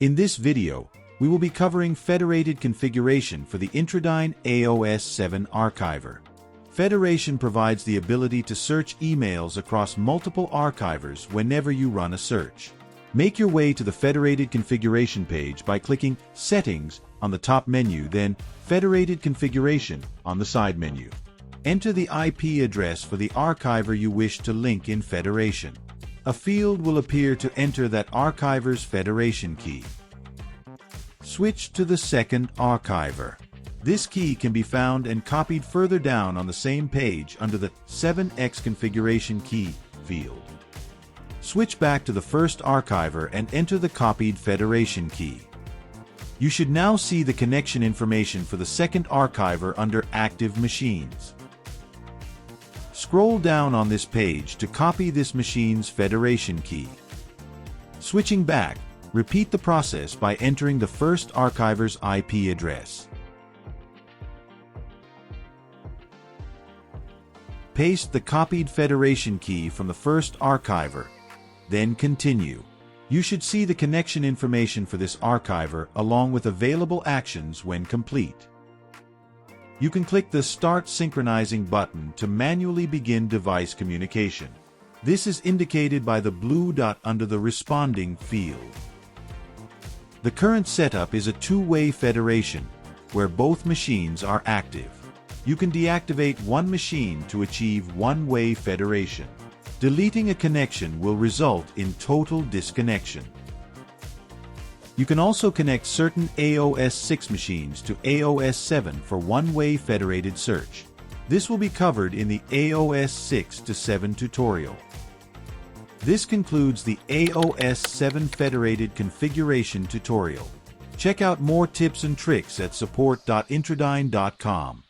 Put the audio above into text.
In this video, we will be covering Federated configuration for the Intradyne AOS 7 archiver. Federation provides the ability to search emails across multiple archivers whenever you run a search. Make your way to the Federated configuration page by clicking Settings on the top menu, then Federated Configuration on the side menu. Enter the IP address for the archiver you wish to link in Federation. A field will appear to enter that archiver's Federation key. Switch to the second archiver. This key can be found and copied further down on the same page under the 7x configuration key field. Switch back to the first archiver and enter the copied Federation key. You should now see the connection information for the second archiver under Active Machines. Scroll down on this page to copy this machine's Federation key. Switching back, repeat the process by entering the first archiver's IP address. Paste the copied Federation key from the first archiver, then continue. You should see the connection information for this archiver along with available actions when complete. You can click the Start Synchronizing button to manually begin device communication. This is indicated by the blue dot under the responding field. The current setup is a two-way federation, where both machines are active. You can deactivate one machine to achieve one-way federation. Deleting a connection will result in total disconnection. You can also connect certain AOS 6 machines to AOS 7 for one-way federated search. This will be covered in the AOS 6 to 7 tutorial. This concludes the AOS 7 Federated configuration tutorial. Check out more tips and tricks at support.intradyne.com.